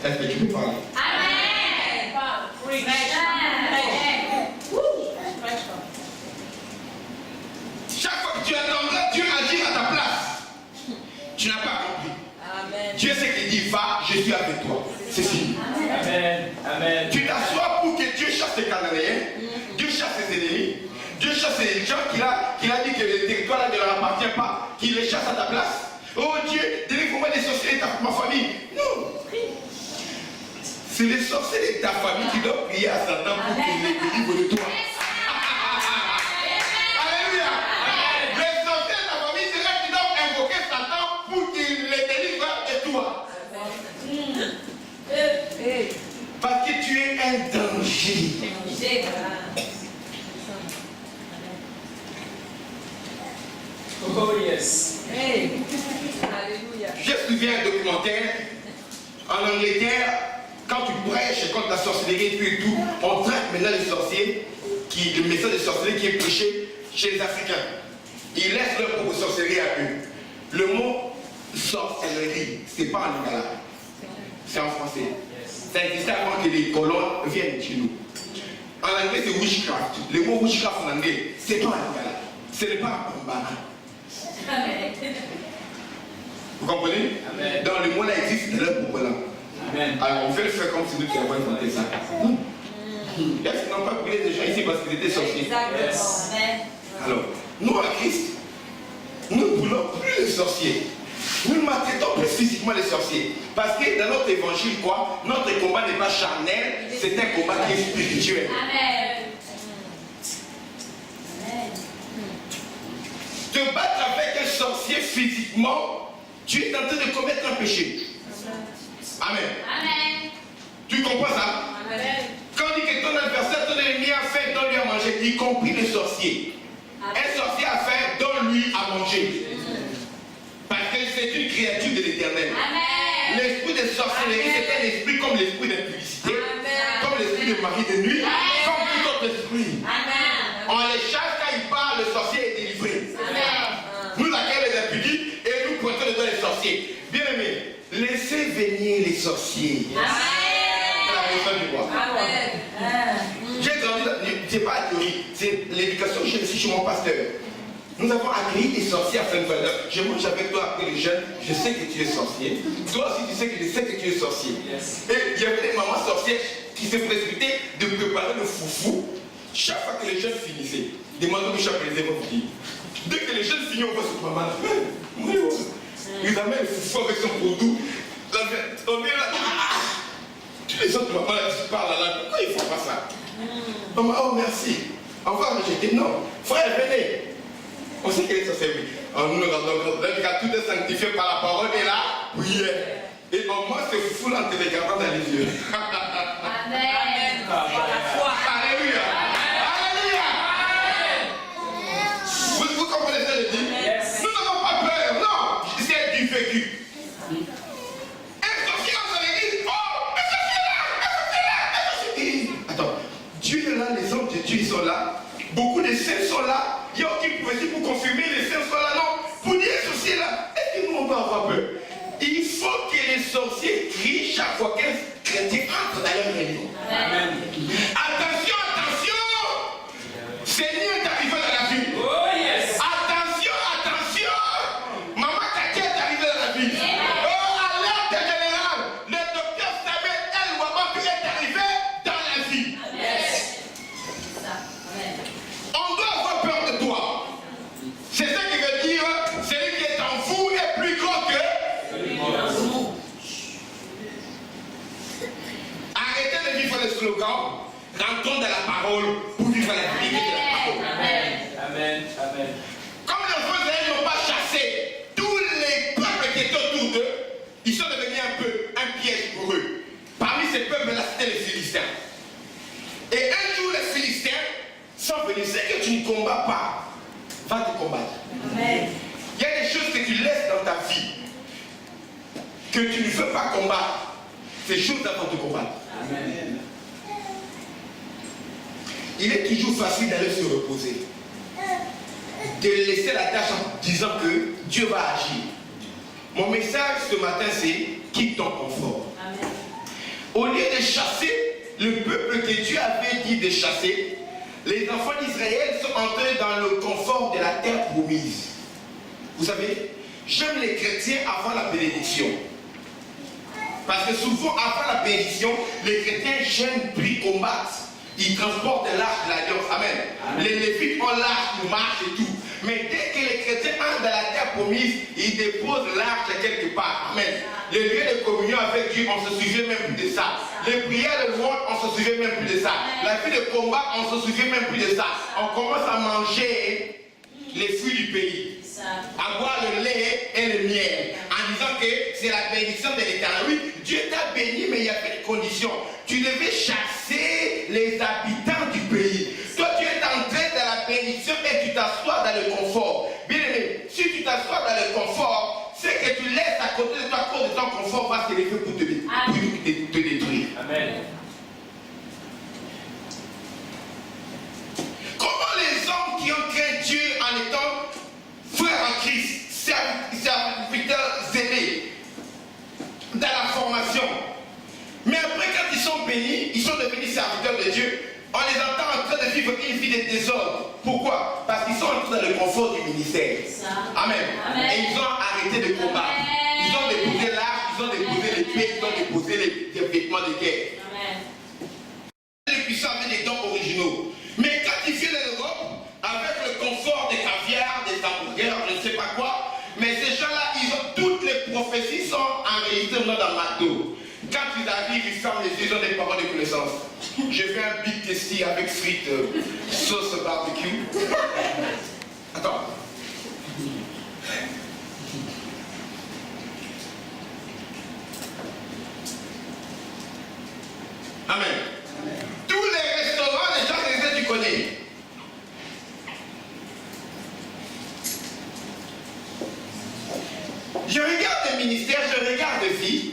Est-ce que tu peux parler? Amen. Chaque fois que tu attendras Dieu agir à ta place, tu n'as pas compris. Amen. Dieu sait qu'il dit va, je suis avec toi. C'est fini. Amen. Amen. Tu t'assois pour que Dieu chasse les Cananéens, Dieu chasse ses ennemis, Dieu chasse les gens qu'il a dit que le territoire là ne leur appartient pas, qu'il les chasse à ta place. Oh Dieu, délivre-moi des sorciers de ma famille. Non. C'est les sorciers de ta famille qui doivent prier à Satan pour qu'il les délivre de toi. Alléluia. Les sorciers de ta famille, c'est là qui doivent invoquer Satan pour qu'il les délivre de toi. Parce que tu es un danger. Oh yes. Alléluia. J'ai suivi un documentaire en Angleterre. Quand tu prêches contre la sorcellerie et tout, on traite maintenant les sorciers, le message de sorcellerie qui est prêché chez les Africains. Ils laissent leur propre sorcellerie à eux. Le mot sorcellerie, c'est pas en lingala, c'est en français. Ça existait avant que les colons viennent chez nous. En anglais, c'est witchcraft. Le mot witchcraft en anglais, c'est pas en lingala, ce n'est pas en bambara. Vous comprenez? Amen. Donc le mot là existe dans leur propre langue. Amen. Alors on fait le faire comme si nous qui avons inventé ça. Est-ce qu'ils n'ont pas brûlé des gens ici parce qu'ils étaient sorciers? Exactement. Yes. Amen. Alors, nous à Christ, nous ne voulons plus les sorciers. Nous maltraitons plus physiquement les sorciers. Parce que dans notre évangile, quoi, notre combat n'est pas charnel, c'est un combat qui est spirituel. Amen. Te battre avec un sorcier physiquement, tu es en train de commettre un péché. Amen. Amen. Tu comprends ça? Amen. Quand on dit que ton adversaire, ton ennemi a faim, donne-lui à manger, y compris le sorcier. Un sorcier a faim, donne-lui à manger. Parce que c'est une créature de l'éternel. Amen. L'esprit de sorcellerie, c'est un esprit comme l'esprit d'impudicité, comme l'esprit de mari de nuit, comme tout autre esprit. Amen. On les chasse quand il parle, le sorcier est délivré. Amen. Nous accueillons les impudiques et nous pointons le doigt les sorciers. Bien aimé, laissez venir les sorciers. Amen. La personne du roi. Amen. J'ai grandi, c'est pas la théorie, c'est l'éducation que j'ai reçue chez mon pasteur. Nous avons accueilli des sorciers à Sainte-Valeur. Je mange avec toi après les jeunes, je sais que tu es sorcier. Toi aussi tu sais que je sais que tu es sorcier. Yes. Et il y avait des mamans sorcières qui se précipitaient de préparer le foufou. Chaque fois que les jeunes finissaient, demandons au chaque plaisir vous dire. Dès que les jeunes finissent, on voit cette maman. Ils amènent le foufou avec son produit. On est là. Tous les autres mamans là qui parlent là, pourquoi ils font pas ça? Maman, oh merci. On va rejeter. Non. Frère, venez. On sait qu'elle est sorcière. Nous regardons, tout est sanctifié par la parole et la prière. Et au moins, c'est fou en te regardant dans les yeux. Amen. Par la foi. Alléluia. Alléluia. Vous comprenez ce que je dis? Yes. Nous n'avons pas peur. Non. C'est du vécu. Un sorcier dans l'église. Oh, un sorcier là. Un sorcier là. Un sorcier. Attends. Dieu est là, les hommes de Dieu ils sont là. Beaucoup de saints sont là. Il n'y a aucune prophétie pour confirmer les saints sont là. Non. Pour dire sorcier là. Est-ce que nous on va avoir peur? Il faut que les sorciers crient chaque fois qu'un chrétien entre dans leur réunion. Amen. Attention, attention! Seigneur est arrivé dans la vie. Oh yes. Attention, attention! Maman Katia est arrivée dans la vie. Oh, alerte générale! Le hommes, rentrons dans la parole pour vivre la vérité de la parole. Amen. Amen. Amen. Comme les enfants d'Israël n'ont pas chassé tous les peuples qui étaient autour d'eux, ils sont devenus un piège pour eux. Parmi ces peuples-là, c'était les Philistins. Et un jour, les Philistins sont venus. C'est que tu ne combats pas, va te combattre. Amen. Il y a des choses que tu laisses dans ta vie, que tu ne veux pas combattre. Ces choses-là vont te combattre. Amen. Il est toujours facile d'aller se reposer, de laisser la tâche en disant que Dieu va agir. Mon message ce matin, c'est quitte ton confort. Amen. Au lieu de chasser le peuple que Dieu avait dit de chasser, les enfants d'Israël sont entrés dans le confort de la terre promise. Vous savez, j'aime les chrétiens avant la bénédiction. Parce que souvent, avant la bénédiction, les chrétiens gênent, prient, combattent. Ils transportent l'arche de l'alliance. Amen. Les Lévites ont l'arche, ils marchent et tout. Mais dès que les chrétiens entrent dans la terre promise, ils déposent l'arche quelque part. Amen. Les lieux de communion avec Dieu, on ne se souvient même plus de ça. Les prières de louange, on ne se souvient même plus de ça. La vie de combat, on ne se souvient même plus de ça. On commence à manger les fruits du pays. À boire le lait et le miel. En disant que c'est la bénédiction de l'Éternel. Oui, Dieu t'a béni, mais il y avait des conditions. Tu devais chasser les habitants du pays. Toi, tu es entré dans la bénédiction et tu t'assois dans le confort. Bien aimé, si tu t'assois dans le confort, c'est que tu laisses à côté de toi, à cause de ton confort, va se lever pour te détruire. Amen. Comment les hommes qui ont craint Dieu en étant frères en Christ, serviteurs zélés, dans la formation, mais après quand ils sont bénis, ils sont devenus serviteurs de Dieu, on les entend en train de vivre une vie de désordre. Pourquoi? Parce qu'ils sont entrés dans le confort du ministère. Amen. Amen. Et ils ont arrêté de combattre. Ils ont déposé l'arche, ils ont déposé les pieds, ils ont déposé les vêtements de guerre. Amen. Les puissants avaient des dons originaux. Mais quand ils viennent en Europe, avec le confort des caviar, des hamburgers, je ne sais pas quoi, mais ces gens-là, ils ont toutes les prophéties sont enregistrées dans le marteau. Quand ils arrivent, ils ferment les yeux, ils ont des paroles de connaissance. Je fais un big tasty avec frites, sauce barbecue. Attends. Amen. Tous les restaurants, les gens que tu connais. Je regarde le ministère, je regarde la vie.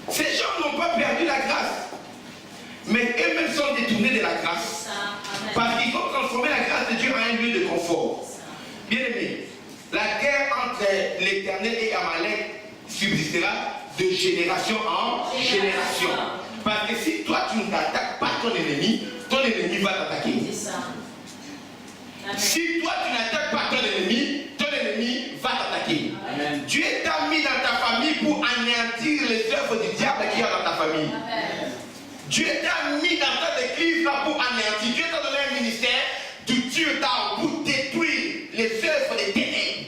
Ces gens n'ont pas perdu la grâce. Mais eux-mêmes sont détournés de la grâce. Parce qu'ils ont transformé la grâce de Dieu en un lieu de confort. Bien aimé, la guerre entre l'Éternel et Amalek subsistera de génération en génération. Parce que si toi tu ne t'attaques pas ton ennemi va t'attaquer. Si toi tu n'attaques pas ton ennemi va t'attaquer. Dieu t'a mis dans ta famille pour anéantir les œuvres du diable qui est dans ta famille. Amen. Dieu t'a mis dans ta église là pour anéantir. Dieu t'a donné un ministère de Dieu pour détruire les œuvres des ténèbres.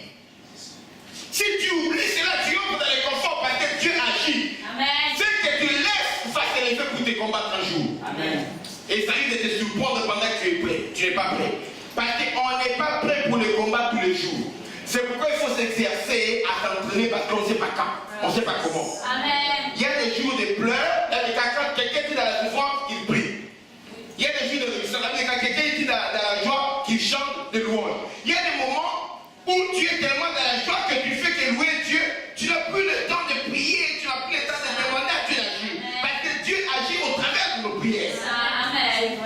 Si tu oublies cela, tu entres dans le confort parce que Dieu agit. Amen. Ce que tu laisses va te lever pour te combattre un jour. Amen. Et ça risque de te surprendre pendant que tu es prêt. Tu n'es pas prêt. Parce qu'on n'est pas prêt pour le combat tous les jours. C'est pourquoi il faut s'exercer à s'entraîner parce qu'on ne sait pas quand, on ne sait pas comment. Amen. Il y a des jours de pleurs, il y a des cas quand quelqu'un est dans la souffrance, il prie. Il y a des jours de réussite, quand quelqu'un est dans la joie, qu'il chante de louange. Il y a des moments où tu es tellement dans la joie que tu fais que louer Dieu, tu n'as plus le temps de prier, tu n'as plus le temps de demander à Dieu d'agir. Parce que Dieu agit au travers de nos prières. Amen.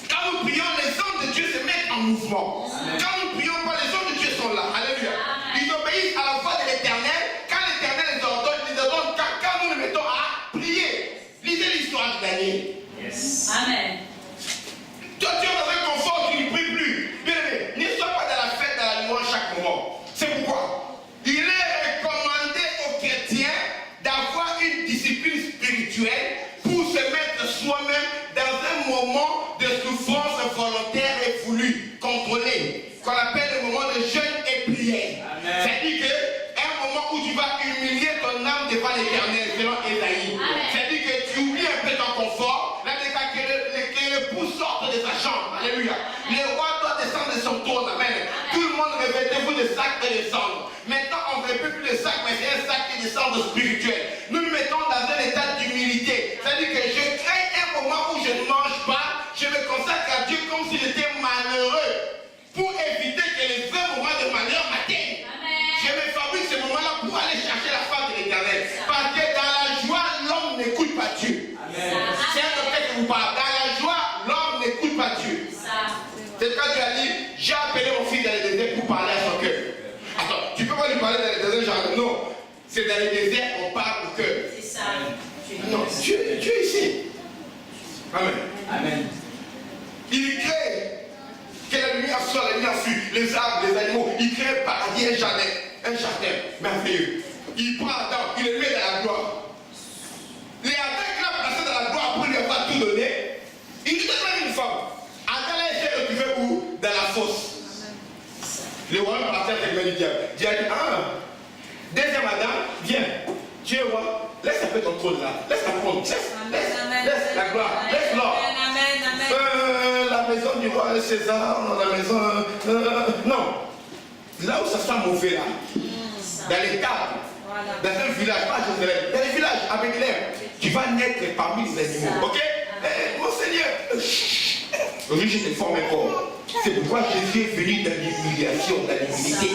Quand nous prions, les hommes de Dieu se mettent en mouvement. Amen. Quand nous prions pas, les hommes de Dieu sont là. Alléluia. Amen. Ils obéissent à la voix de l'Éternel. Quand l'Éternel les ordonne, ils l'ordre spirituel. Nous nous mettons dans un état d'humilité. C'est-à-dire que je crée un moment où je ne mange pas, je me consacre à Dieu comme si j'étais malheureux pour éviter que les vrais moments de malheur m'atteignent. Je me fabrique ce moment-là pour aller chercher la face de l'Éternel. Parce que dans la joie, l'homme n'écoute pas Dieu. C'est un docteur qui vous parle. Dans la joie, l'homme n'écoute pas Dieu. C'est quand Dieu a dit, j'ai appelé mon fils dans le désert pour parler à son cœur. Attends, tu peux pas lui parler dans le désert, genre, non. C'est dans le désert qu'on parle au cœur. C'est ça. Non, Dieu est ici. Amen. Amen. Il crée que la lumière soit, la lumière fuit, les arbres, les animaux. Il crée un paradis, un jardin merveilleux. Il prend Adam, il le met dans la gloire. Les Adam qu'il a placé dans la gloire pour lui avoir tout donné, il lui donne même une femme. Adam a été occupé où? Dans la fosse. Le royaume appartient à quelqu'un du diable. Dieu a dit, deuxième Adam, viens, tu es roi, laisse un peu ton trône là, laisse la trône, laisse la gloire, laisse l'or. La maison du roi César, la maison. Non. Là où ça sent mauvais là, dans les tables, dans un village, pas à Jérusalem, dans les villages, avec l'air, tu vas naître parmi les animaux. Ok? Mon Seigneur, aujourd'hui je te forme encore. C'est pourquoi Jésus est venu dans l'humiliation, dans l'humilité,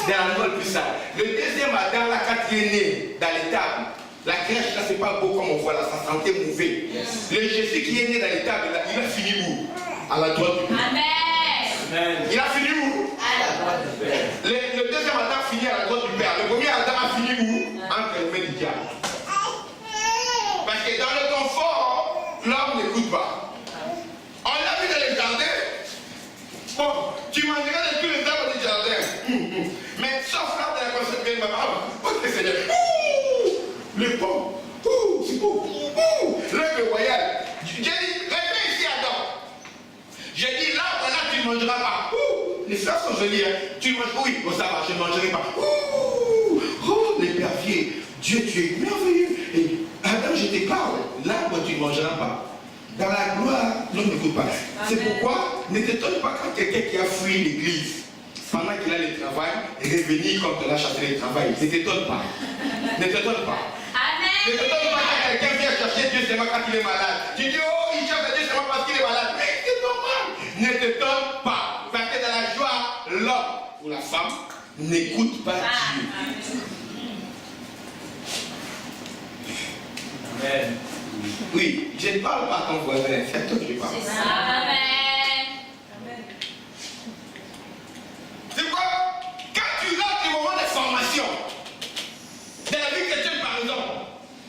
dans la nouvelle puissance. Le deuxième Adam, là, quand il est né dans les tables, la crèche là, c'est pas beau comme on voit là, ça sentait mauvais. Le Jésus qui est né dans les tables, là, il a fini où? À la droite du Père. Amen. Il a fini où? À la droite du Père. Le deuxième Adam finit à la droite du Père. Le premier Adam a fini où? Entre les mains du diable. Parce que dans le confort, l'homme n'écoute pas. On l'a vu dans les jardins. Bon, tu mangeras de tous les arbres du jardin. Mais sauf l'arbre de la conscience de maman. Oh, Seigneur. Les pommes. C'est beau. L'arbre royal. J'ai dit, reviens ici, Adam. J'ai dit, l'arbre là, tu ne mangeras pas. Les fleurs sont jolies. Hein. Tu manges. Oui, bon, ça va, je ne mangerai pas. Oh, l'épervier. Dieu, tu es merveilleux. Et Adam, je te parle. L'arbre, tu ne mangeras pas. Dans la gloire, l'homme n'écoute pas. C'est pourquoi ne t'étonne pas quand quelqu'un qui a fui l'église, pendant qu'il a le travail, revenir quand on a chassé le travail. Ne t'étonne pas. Ne t'étonne pas. Ne t'étonne pas quand quelqu'un vient chercher Dieu seulement quand il est malade. Tu dis, oh, il cherche Dieu seulement parce qu'il est malade. Mais c'est normal. Ne t'étonne pas. Parce que dans la joie, l'homme ou la femme n'écoute pas Dieu. Amen. Oui, je ne parle pas à ton voisin, c'est à toi que je parle. C'est ça. Amen. C'est quoi? Quand tu rates le moment de formation, dans la vie chrétienne par exemple,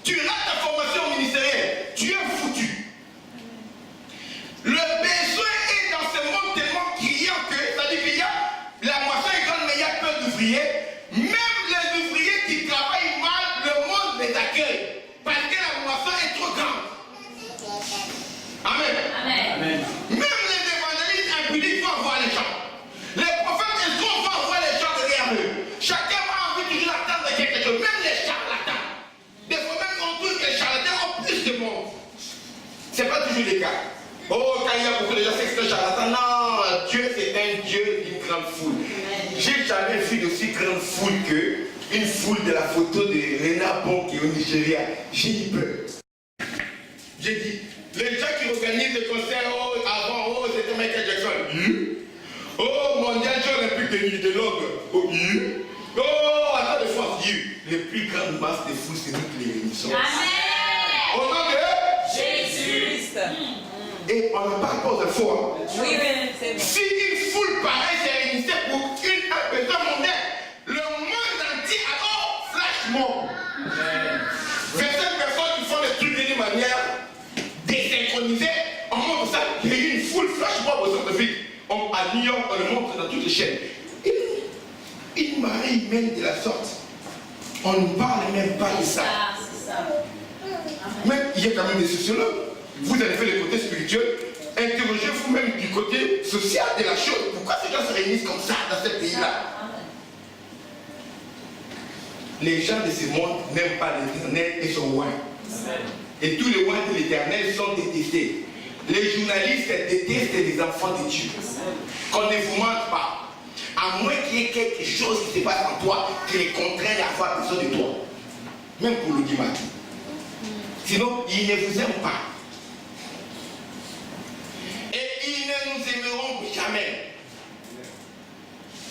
tu rates ta formation ministérielle, tu es foutu. Le besoin est dans ce monde tellement criant que, c'est-à-dire qu'il y a la moisson est grande, mais il y a peu d'ouvriers. Même les ouvriers qui travaillent mal, le monde les accueille. Parce que la moisson est trop grande. Amen. Amen. Même les évangélistes impudiques vont voir les gens. Les prophètes escrocs vont voir les gens derrière eux. Chacun a envie toujours d'attendre quelque chose. Même les charlatans. Des fois même on trouve que les charlatans ont plus de monde. Ce n'est pas toujours le cas. Oh, quand il y a beaucoup de gens, c'est que c'est un charlatan. Non, Dieu c'est un Dieu d'une grande foule. J'ai jamais vu d'aussi grande foule que une foule de la photo de Rena Bon qui est au Nigeria. J'ai eu peur. J'ai dit, les gens qui organisent des concerts avant, c'était Michael Jackson. Oh, mondial jeu olympique de Londres. Oh, attends de France. Les plus grandes masses de fous, c'est nous qui les réunissons. Amen. Au nom de Jésus. Et on ne parle pas aux infos. Oui, c'est bon. Si une foule pareille s'est réunissée pour un besoin mondain, le monde entier alors flashement. 25 personnes qui font des trucs d'une manière désynchronisée, on montre ça. Il y a eu une foule flashmob au scientifique. À New York, on le montre dans toutes les chaînes. Une marée humaine de la sorte. On ne parle même pas de ça. C'est ça. Même il y a quand même des sociologues. Vous avez fait le côté spirituel. Interrogez vous-même du côté social de la chose. Pourquoi ces gens se réunissent comme ça dans ce pays-là? Les gens de ce monde n'aiment pas l'éternel et son roi. Et tous les rois de l'éternel sont détestés. Les journalistes détestent les enfants de Dieu. Qu'on ne vous mente pas. À moins qu'il y ait quelque chose qui se passe en toi qui les contraigne à avoir besoin de toi. même pour le dimanche. Sinon, il ne vous aime pas. Et ils ne nous aimeront jamais.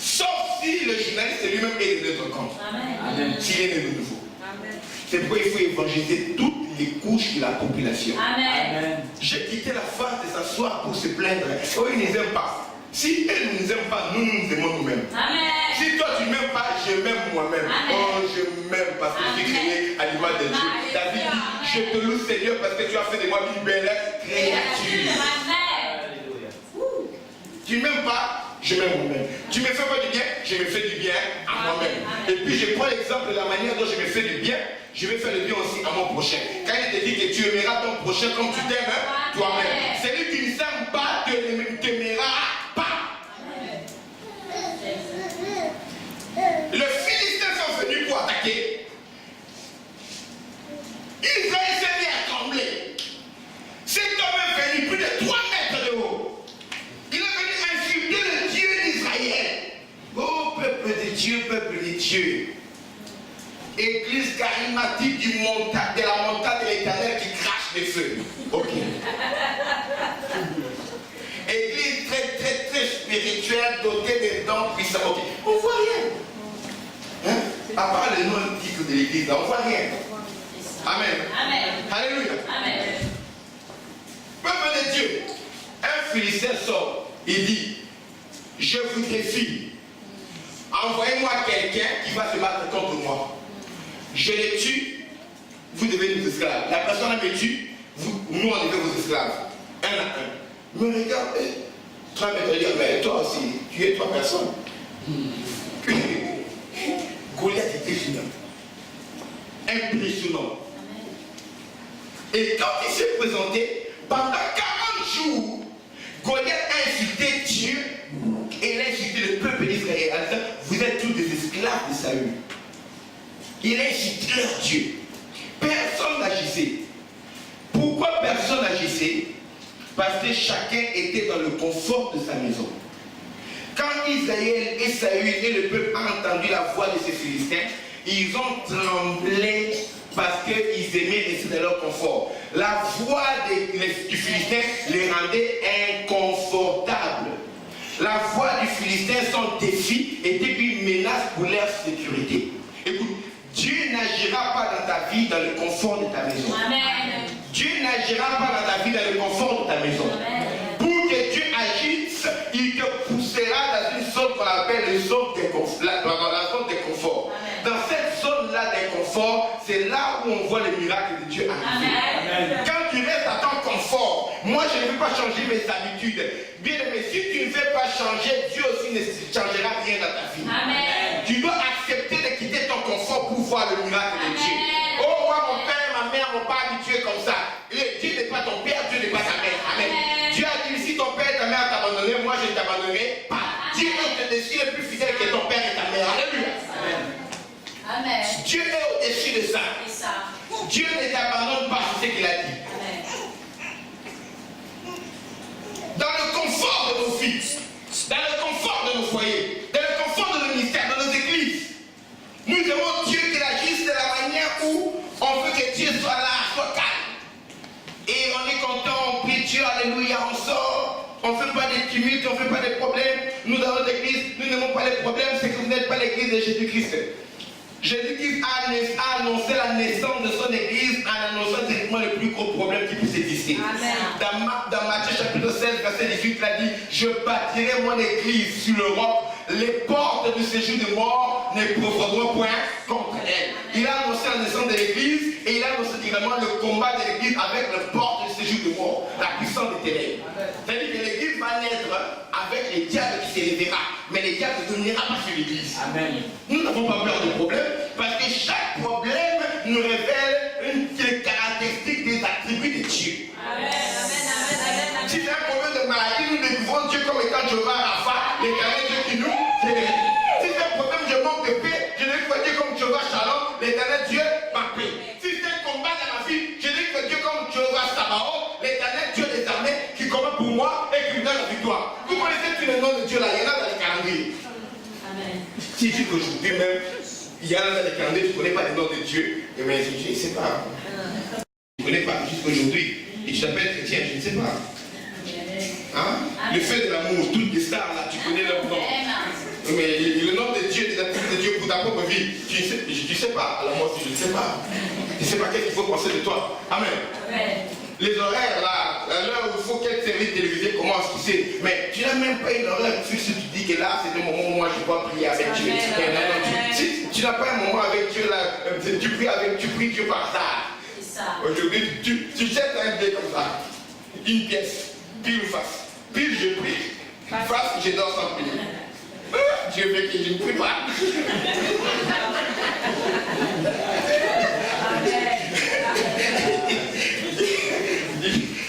Sauf si le journaliste lui-même est de notre camp. Amen. S'il est né de nouveau. Amen. C'est pourquoi il faut évangéliser toutes les couches de la population. Amen. J'ai quitté la phase de s'asseoir pour se plaindre. Oh, ils ne nous aiment pas. Si elles ne nous aiment pas, nous nous aimons nous-mêmes. Amen. Si toi tu ne m'aimes pas, je m'aime moi-même. Amen. Oh, je m'aime parce que je suis créé à l'image de Dieu. Amen. David dit, je te loue Seigneur parce que tu as fait de moi une belle créature. Amen. Tu ne m'aimes pas, je m'aime moi-même. Tu me fais pas du bien, je me fais du bien à moi-même. Et puis je prends l'exemple de la manière dont je me fais du bien, je vais faire le bien aussi à mon prochain. Quand il te dit que tu aimeras ton prochain comme tu t'aimes toi-même. Celui qui ne s'aime pas t'aimera pas. Les Philistins sont venus pour attaquer. Israël s'est mis à trembler. Cet homme est venu plus de 3 mètres de haut. Il est venu insulter le Dieu d'Israël. Oh, peuple de Dieu, peuple de Dieu. Église charismatique de la montagne de l'Éternel qui crache des feux. Ok. Église très spirituelle, dotée des dons puissants. Ok. On ne voit rien. Hein? À part le nom titre de l'église, on ne voit rien. Amen. Amen. Alléluia. Amen. Peuple de Dieu, un Philistin sort, il dit, je vous défie, envoyez-moi quelqu'un qui va se battre contre moi. Je les tue, vous devenez nos esclaves. La personne me tue, nous on devient vos esclaves. Un à un. Me regarde, toi me dire, mais toi aussi, tu es 3 personnes. Goliath était génial. Impressionnant. Et quand il s'est présenté, pendant 40 jours, Goliath a insulté Dieu et il a insulté le peuple d'Israël. Vous êtes tous des esclaves de Saül. Il a insulté leur Dieu. Personne n'agissait. Pourquoi personne n'agissait? Parce que chacun était dans le confort de sa maison. Quand Israël et Saül et le peuple ont entendu la voix de ces Philistins, ils ont tremblé parce qu'ils aimaient rester dans leur confort. La voix du Philistin les rendait inconfortables. La voix du Philistin, son défi, était une menace pour leur sécurité. Écoute, Dieu n'agira pas dans ta vie dans le confort de ta maison. Amen. Dieu n'agira pas dans ta vie dans le confort de ta maison. Amen. Pour que Dieu agisse, il te poussera dans une zone qu'on appelle la zone de confort. Dans cette zone-là d'inconfort, c'est là où on voit le miracle de Dieu arriver. Amen. Quand tu restes à ton confort, moi je ne veux pas changer mes habitudes. Bien aimé, si tu ne veux pas changer, Dieu aussi ne changera rien dans ta vie. Amen. Tu dois accepter de quitter ton confort pour voir le miracle de Dieu. Oh, moi, mon père, ma mère m'ont pas habitué comme ça. Et Dieu n'est pas ton père, Dieu n'est pas ta mère. Amen. Dieu a dit, si ton père et ta mère t'abandonné, moi je ne t'abandonnerai pas. Dieu est au-dessus le plus fidèle que ton père et ta mère. Alléluia. Amen. Dieu est au-dessus de ça. Dieu ne t'abandonne pas, c'est ce qu'il a dit. Amen. Dans le confort de nos vies, dans le confort de nos foyers, dans le confort de nos ministères, de nos églises, nous aimons Dieu qu'il agisse de la manière où on veut que Dieu soit là, soit calme. Et on est content, on prie Dieu, alléluia, on sort, on ne fait pas des tumultes, on ne fait pas des problèmes. Nous dans notre église, nous n'aimons pas les problèmes, c'est que vous n'êtes pas l'église de Jésus-Christ. Jésus-Christ a annoncé la naissance de son église en annonçant directement le plus gros problème qui puisse exister. Dans Matthieu chapitre 16, verset 18, il a dit, je bâtirai mon église sur le roc, les portes du séjour de mort ne prévaudront point contre elle. Il a annoncé la naissance de l'église et il a annoncé directement le combat de l'église avec les portes du séjour de mort, la puissance des ténèbres. C'est-à-dire que l'église va naître avec les diables qui s'élèvera, mais les diables ne dominera pas sur l'église. Amen. Nous n'avons pas peur de problème parce que chaque problème nous révèle des caractéristiques, des attributs de Dieu. Amen. Si c'est un problème de maladie, nous découvrons Dieu comme étant Jéhovah Rapha, l'éternel Dieu qui nous guérit. Si c'est un problème de manque de paix, je découvre Dieu comme Jéhovah Shalom, l'éternel Dieu ma paix. Si c'est un combat dans ma vie, je découvre Dieu comme Jéhovah Sabaoth, l'éternel Dieu des armées qui combat pour moi et qui me donne la victoire. Vous connaissez tous les noms de Dieu là, il y en a dans les calendriers. Amen. Si tu dis qu'aujourd'hui même, il y en a dans les calendriers, tu ne connais pas les noms de Dieu. Dieu. Et bien, je ne sais pas. Je ne connais pas jusqu'aujourd'hui. Et tu t'appelles chrétien, je ne sais pas. Hein? Le fait de l'amour, toutes les stars là, tu connais leur nom. Mais le nom de Dieu, des attributs de Dieu pour ta propre vie, tu ne sais pas. Alors moi aussi, je ne sais pas. Je ne sais pas qu'est-ce qu'il faut penser de toi. Amen. Les horaires là, à l'heure où il faut quelle série télévisée commence, tu sais. Mais tu n'as même pas une horaire fixe, tu dis que là, c'est le moment où moi je dois prier avec Dieu. Tu n'as pas un moment avec Dieu là, tu pries Dieu par hasard. Aujourd'hui, tu jettes un dé comme ça. Une pièce, pile ou face. Pile, je prie. Face, je dors sans prier. Dieu veut que je ne prie pas.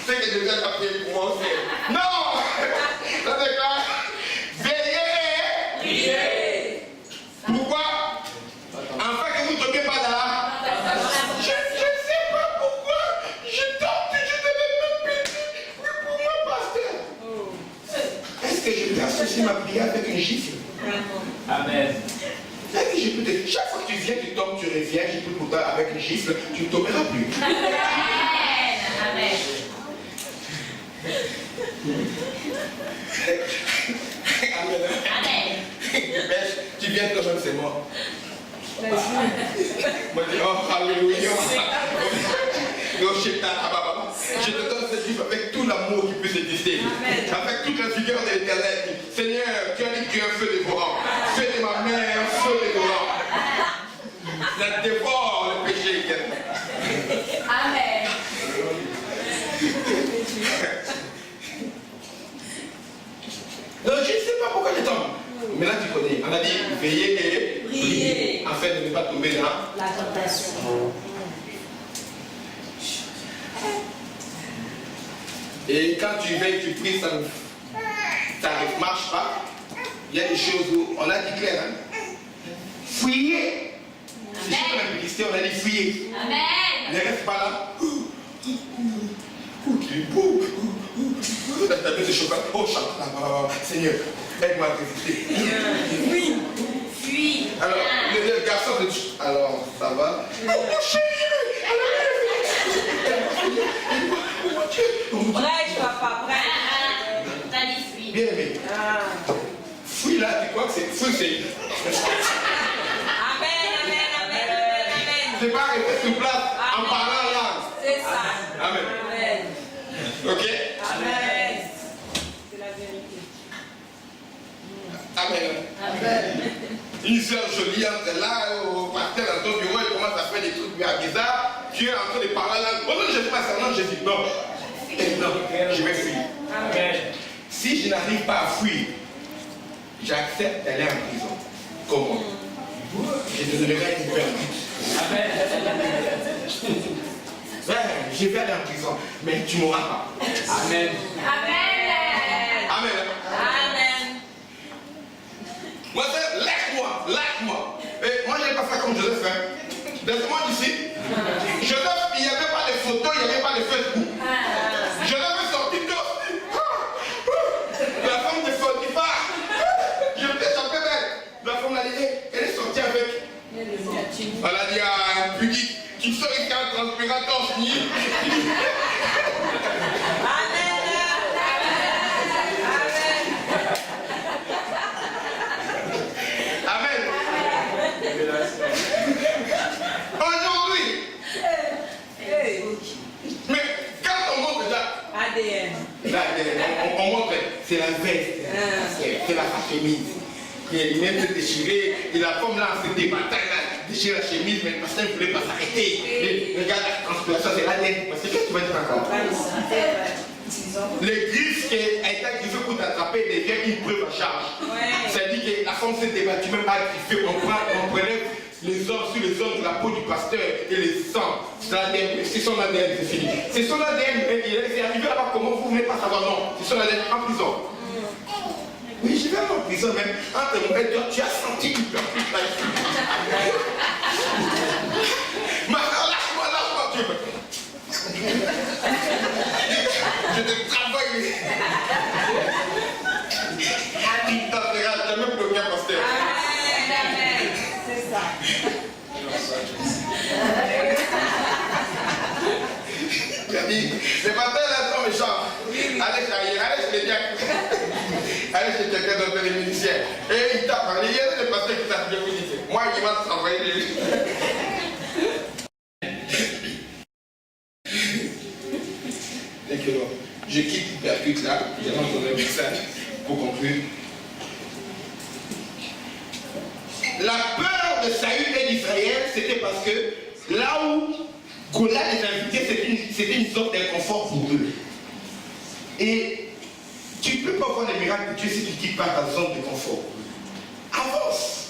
C'est que je viens d'appeler pour moi aussi. Non! Ça déclare. Veillez! Priez! Pourquoi? Afin que vous ne tombiez pas dans la... Je ne sais pas pourquoi. Je tente, je devais me péter. Mais pour moi, pasteur. Est-ce que je peux associer ma prière avec une gifle? Amen. Est-ce que je peux te... Chaque fois que tu viens, tu tombes, tu reviens, je peux pour toi avec une gifle, tu ne tomberas plus. Amen. Amen. Tu viens quand même, c'est mort. Moi, je dis, oh, alléluia. Je te donne cette gifle avec tout l'amour qui peut exister. Avec toute la vigueur de l'éternel. Seigneur, tu as dit que tu es un feu dévorant. Feu de ma mère, feu dévorant. Ça dévore le péché. Amen. Non, je ne sais pas pourquoi je tombe. Mais là, tu connais. On a dit veiller et prier. Afin de ne pas tomber dans la tentation. Et quand tu veilles, tu pries, ça ne marche pas. Il y a des choses où on a dit clair. Hein? Fuyez. C'est juste comme un publicité, on a dit fuyez. Amen. Ne reste pas là. Qu'il est beau. Ta bête de chocolat. Oh, chante là. Seigneur, aide-moi à résister. Oui. Fuis. Alors, le garçon de... Alors, ça va. Oh, mon chéri. Prêche, papa, prêche. T'as dit fuis. Bien aimé. Fuis là, tu crois que c'est... Fuis, c'est... Amen, amen, amen, amen. C'est pas rester sur place en parlant là. C'est ça. Amen. Amen. Ok? Amen. C'est la vérité. Amen. Amen. Une soeur jolie entre là, au pasteur dans ton bureau, il commence à faire des trucs bizarres. Tu es en train de parler là. Oh non, je ne fais pas ça. Non, je dis non. Non, je vais fuir. Amen. Si je n'arrive pas à fuir, j'accepte d'aller en prison. Comment? Je te donnerai une perdue. Amen. Je vais aller en prison, mais tu ne m'auras pas. Amen. Amen. Amen. Amen. Moi, c'est lâche-moi. Et moi, je n'ai pas fait comme Joseph. Laisse-moi d'ici. Joseph, il n'y avait pas de photos, il n'y avait pas de Facebook. Joseph est sorti de... La femme de Potiphar. Je me suis échappé belle. La femme l'a dit, elle est sortie avec. Elle a dit à un pudique, tu sors ici en transpirant ton signé. Aujourd'hui, mais quand on montre déjà, on montre, c'est la veste, c'est la chemise. Il même se déchirer, et la femme là, on se débattait là, déchirer la chemise, mais le pasteur ne voulait pas s'arrêter. Regarde la transpiration, c'est la laine. Parce que qu'est-ce que tu vas dire encore? Les griffes qui a été griffées pour t'attraper devient une preuve à charge. C'est-à-dire que la femme s'est débattue, même pas griffée, on prélève les hommes sur les hommes de la peau du pasteur et les sangs. C'est son ADN, c'est fini. C'est son ADN, mais c'est arrivé là-bas, comment vous ne voulez pas savoir? Non, c'est son ADN en prison. Oui, je vais aller en prison même. Entre mon père, tu as senti une peur. Ma soeur, lâche-moi, tu veux. Je te travaille. Il t'entendra jamais bloquer un pasteur. C'est ça. dit, le pasteur là, trop méchant. Allez chez ailleurs, allez chez les diacres. Allez chez quelqu'un d'autre, les musiciens. Et il t'a parlé, il y a des pasteurs qui t'ont dit, moi, il va travailler les gens. Je quitte Percute là, j'avance dans un message pour conclure. La peur de Saül et d'Israël, c'était parce que là où Goliath les invitait, c'était une sorte d'inconfort pour eux. Et tu ne peux pas voir les miracles de Dieu si tu ne quittes pas ta zone de confort. Avance.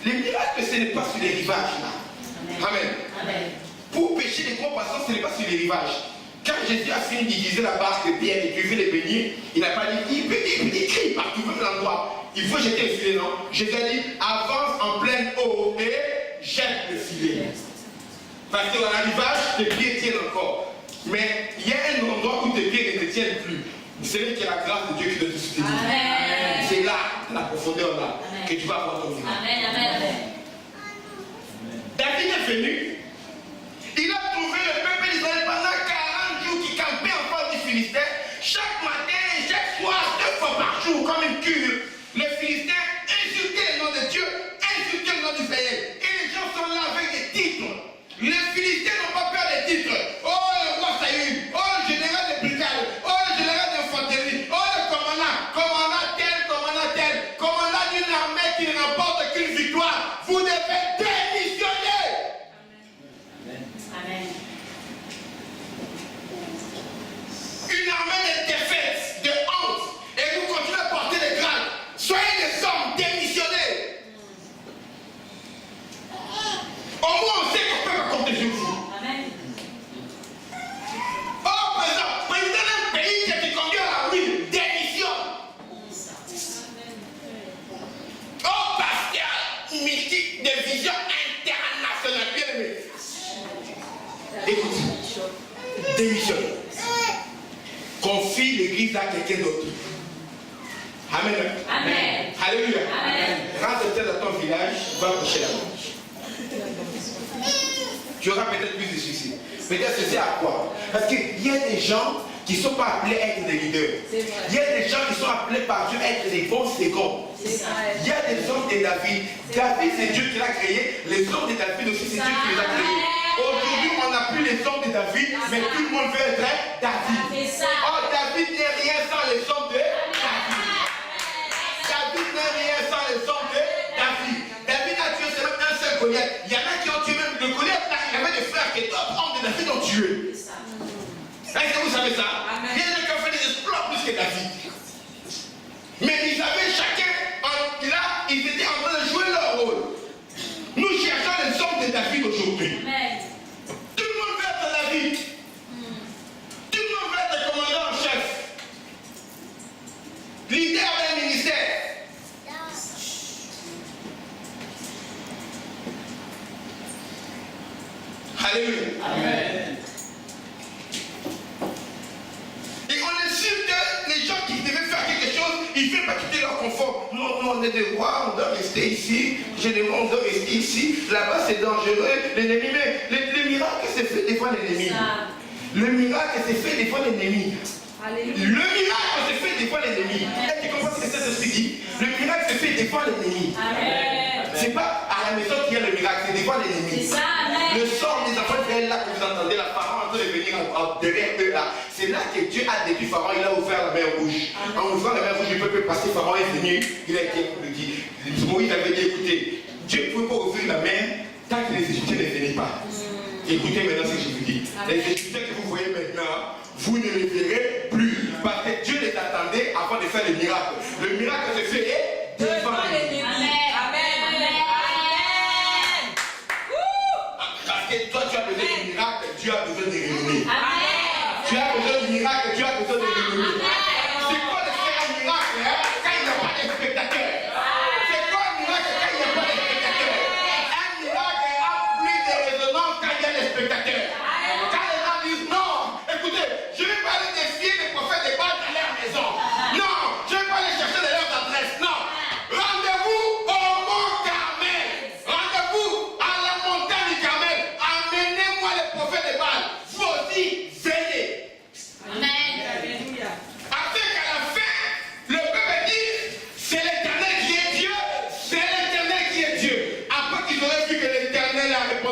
Les miracles, ce n'est pas sur les rivages là. Amen. Amen. Pour pêcher les gros poissons, ce n'est pas sur les rivages. Quand Jésus a fini d'utiliser la barque de Pierre et qu'il veut les bénir, il n'a pas dit, il crie partout, même l'endroit. Il faut jeter le filet, non? Jésus a dit, avance en pleine eau et jette le filet. Parce qu'à l'arrivage, tes pieds tiennent encore. Mais il y a un endroit où tes pieds ne te tiennent plus. C'est là qu'il y a la grâce de Dieu qui doit te soutenir. C'est là, la profondeur là, que tu vas avoir ton miracle. Amen, amen, amen. David est venu. Il a trouvé le peuple d'Israël pendant 40 jours qui campait en face du Philistin. Chaque matin et chaque soir, 2 fois par jour, comme une cure. Les Philistins insultaient le nom de Dieu, insultaient le nom d'Israël. Et les gens sont là avec des titres. Les Philistins n'ont pas peur des titres. Oh, le roi Saül. Oh, le général de brigade. Oh, le général d'infanterie. Oh, le commandant. Commandant tel, commandant tel. Commandant d'une armée qui ne remporte qu'une victoire. Vous devez démissionner. Amen. Une armée de défaites, de honte, et vous continuez à porter des grades. Soyez des hommes, démissionnés. Au moins on sait qu'on peut pas compter sur vous. Amen. Oh, président d'un pays qui te conduit à la ruine, démissionne. Oh, pasteur, mystique de vision internationale, bien aimé. Écoute, démissionne. Confie l'église à quelqu'un d'autre. Amen. Amen. Alléluia. Amen. Rentre dans ton village, va prêcher la marche. Tu auras peut-être plus de succès. Peut-être que c'est à quoi? Parce qu'il y a des gens qui ne sont pas appelés à être des leaders. Il y a des gens qui sont appelés par Dieu à être des bons seconds. Il y a des hommes de David. David, c'est Dieu qui l'a créé. Les hommes de David aussi, c'est Dieu qui les a créés. Aujourd'hui, on n'a plus les hommes de David, mais tout le monde veut être David. Oh, David n'est rien sans les hommes de David. David n'est rien sans les hommes de David. David a tué seulement un seul Goliath. Il y en a qui ont tué même le Goliath. Là, il y avait des frères que d'autres hommes de David ont tué. Est-ce que vous savez ça? Il y a des gens qui ont fait des exploits plus que David. Mais ils avaient chacun, là, ils étaient en train de jouer leur rôle. Nous cherchons les hommes de David aujourd'hui. Tout le monde veut être David. Tout le monde veut être commandant en chef. Leader d'un ministère. Alléluia. Amen. Et on est sûr que les gens qui devaient faire quelque chose, ils ne veulent pas quitter leur confort. Non, on est des rois, on doit rester ici. Généralement, on doit rester ici. Là-bas, c'est dangereux. L'ennemi, mais le miracle, c'est fait devant l'ennemi. Le miracle, c'est fait devant l'ennemi. Le miracle, c'est fait devant l'ennemi. Est-ce que tu comprends ce que cet esprit dit? Le miracle, c'est fait devant l'ennemi. C'est pas à la maison qu'il y a le miracle, c'est devant l'ennemi. Le sort des enfants d'Israël, là que vous entendez, la Pharaon en train de venir derrière eux là, c'est là que Dieu a détruit Pharaon, il a ouvert la mer rouge. En ouvrant la mer rouge, le peuple passé, Pharaon est venu, il a été dit. Moïse avait dit, écoutez, Dieu ne pouvait pas ouvrir la mer tant que les Égyptiens ne venaient pas. Écoutez maintenant ce que je vous dis. Les Égyptiens que vous voyez maintenant, vous ne les verrez plus. Parce que Dieu les attendait avant de faire le miracle. Le miracle se fait devant l'ennemi. Parce que toi, tu as besoin de miracle, Dieu a besoin de renommée. Tu as besoin de miracle, Dieu a besoin de renommée. C'est quoi de faire un miracle quand il n'y a pas de spectateurs? C'est quoi un miracle quand il n'y a pas de spectateurs? Un miracle a plus de résonance quand il y a des spectateurs. Quand les gens disent non, écoutez, je ne vais pas aller défier les prophètes de Baal dans leur maison. Non, je ne vais pas aller chercher de leurs adresses. Non. Rendez-vous au mont Carmel. Rendez-vous à la montagne du Carmel. Amenez-moi les prophètes de Baal. Vous aussi,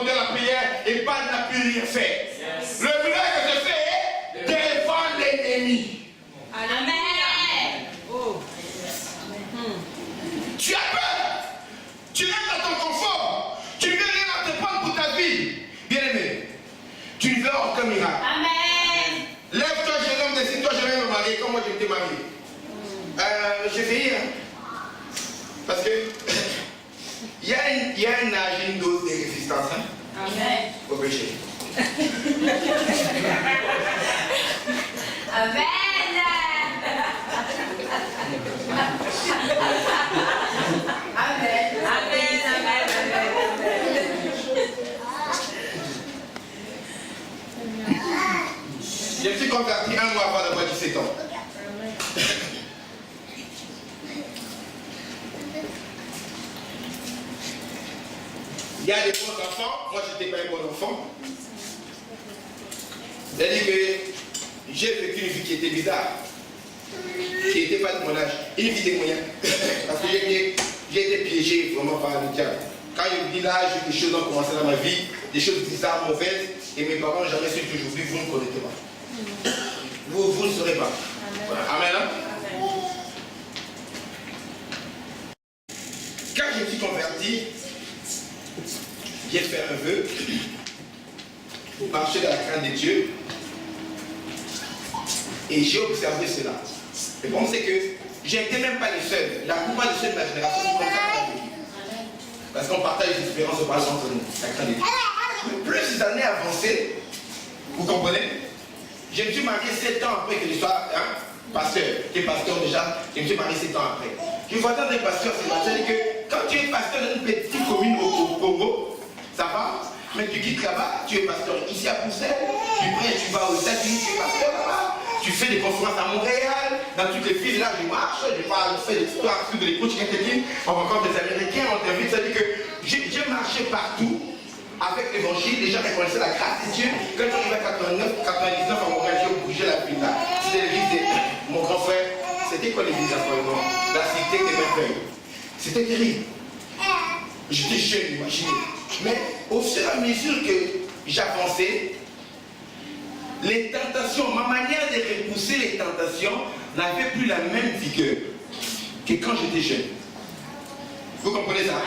dans la prière et pas de la plus rien faire. Yes. Le miracle que je fais, défendre l'ennemi. Amen. Oh. Tu as peur. Tu restes dans ton confort. Tu ne veux rien entreprendre pour ta vie. Bien-aimé, tu ne veux aucun miracle. Amen. Lève-toi, jeune homme, décide-toi, je vais me marier comme moi je m'étais marié. Je vais y hein. Parce que il y a une âge, une dose de résistance hein, Amen. au péché. Amen. Amen. Je me suis converti un mois avant d'avoir 17 ans. Il y a des bons enfants, moi je n'étais pas un bon enfant. C'est-à-dire que j'ai vécu une vie qui était bizarre, qui n'était pas de mon âge, une vie des moyens. Parce que j'ai été piégé vraiment par le diable. Quand je me dis là, des choses ont commencé dans ma vie, des choses bizarres, mauvaises, et mes parents n'ont jamais su qu'aujourd'hui, vous ne connaissez pas. Vous ne saurez pas. Amen. Amen. Quand je me suis converti, j'ai fait un vœu pour marcher dans la crainte de Dieu et j'ai observé cela. Le problème c'est que je n'étais même pas les seuls. La plupart des seuls de ma génération sont comme ça qu'on a vécu. Parce qu'on partage des expériences de base entre nous, la crainte de Dieu. Mais plus les années avançaient, vous comprenez, je me suis marié 7 ans après que je sois pasteur. J'étais pasteur déjà, je me suis marié 7 ans après. Je vois tant de pasteurs, c'est-à-dire que quand tu es pasteur dans une petite commune au Congo, ça va, mais tu quittes là-bas, tu es pasteur ici à Bruxelles, tu vas aux États-Unis, tu es pasteur là-bas, tu fais des conférences à Montréal, dans toutes les villes là, je marche, je fais des histoires sur des coachs LinkedIn, on rencontre des Américains, on t'invite, c'est-à-dire que j'ai marché partout avec l'évangile, les gens reconnaissaient la grâce de Dieu. Quand j'arrive à 89, 99 à Montréal, j'ai bougé la ville là, c'était l'église de mon grand frère, c'était quoi l'église à Montréal? La cité des merveilles. C'était terrible. J'étais jeune, imaginez. Mais au fur et à mesure que j'avançais, les tentations, ma manière de repousser les tentations n'avait plus la même vigueur que quand j'étais jeune. Vous comprenez ça?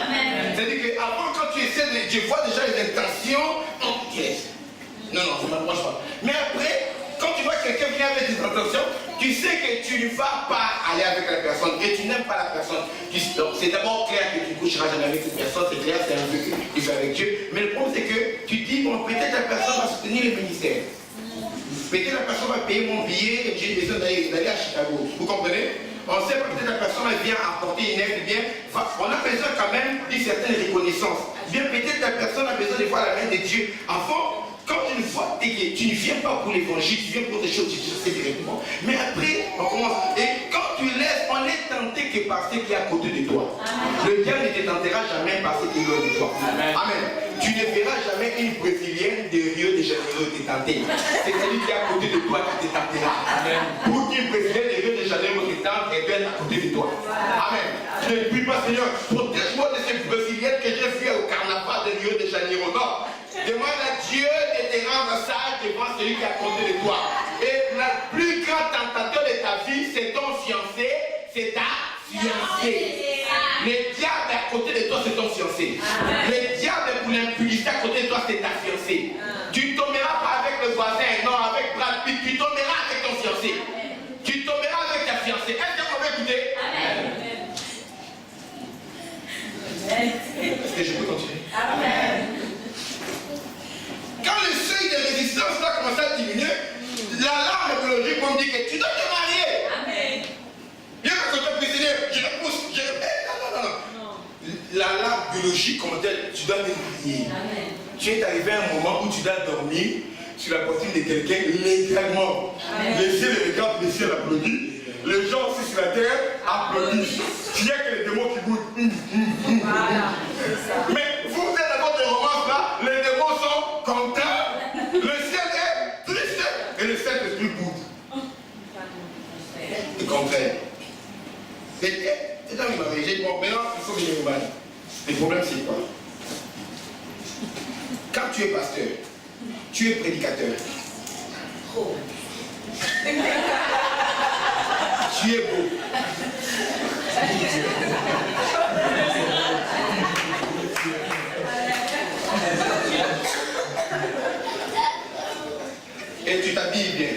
C'est-à-dire qu'avant, quand tu essaies de... Je vois déjà les intentions, non, ça ne m'approche pas. Mais après, quand tu vois quelqu'un venir avec des intentions, tu sais que tu ne vas pas aller avec la personne et tu n'aimes pas la personne. Donc c'est d'abord clair que tu ne coucheras jamais avec cette personne, c'est clair, c'est un vœu que tu fais avec Dieu. Mais le problème c'est que tu dis, bon, peut-être la personne va soutenir le ministère. Peut-être la personne va payer mon billet et j'ai besoin d'aller à Chicago. Vous comprenez? On sait pas, peut-être la personne vient apporter une aide, bien, on a besoin quand même d'une certaine reconnaissance. Bien, peut-être la personne a besoin de voir la main de Dieu. Avant, quand tu ne vois, tu ne viens pas pour l'évangile, tu viens pour des choses, tu sais directement. Mais après, on commence. Et quand tu laisses, on est tenté que par ce qui est à côté de toi. Amen. Le diable ne te tentera jamais par ce qui est loin de toi. Amen. Amen. Tu ne verras jamais une Brésilienne de Rio de Janeiro te tenter. C'est celui qui est à côté de toi qui te tentera. Amen. Pour qu'une Brésilienne de Rio de Janeiro te tente, elle doit être à côté de toi. Amen. Je ne prie pas, Seigneur, protège-moi de cette Brésilienne que j'ai vue au carnaval de Rio de Janeiro. Non. Demande à Dieu de te rendre sage devant celui qui est à côté de toi. Et le plus grand tentateur de ta vie, c'est ton fiancé, c'est ta fiancée. Le diable à côté de toi, c'est ton fiancé. Le diable pour l'impudicité à côté de toi, c'est ta fiancée. Tu ne tomberas pas avec le voisin, non, avec Brad Pitt, tu tomberas avec ton fiancé. Tu tomberas avec ta fiancée. Est-ce qu'on va écouter? Est-ce que je peux continuer? Amen. Quand le seuil de résistance là commence à diminuer, l'alarme biologique va me dire que tu dois te marier. Amen. Bien que tu précédé, je repousse, je répète. Non. L'alarme biologique, comme tel, tu dois te marier. Tu es arrivé à un moment où tu dois dormir sur la poitrine de quelqu'un légalement. Le ciel regarde, le ciel applaudit. Les gens aussi sur la terre applaudissent. Il y a que les démons qui goûtent. Voilà. Mais vous êtes dans votre romance là, les démons sont contents, le ciel est triste et le Saint-Esprit boude. Tu comprends? C'est dans le mariage. Bon, maintenant, il faut que je vous parle. Le problème, c'est quoi? tu es pasteur, tu es prédicateur, tu es beau. Et tu t'habilles bien.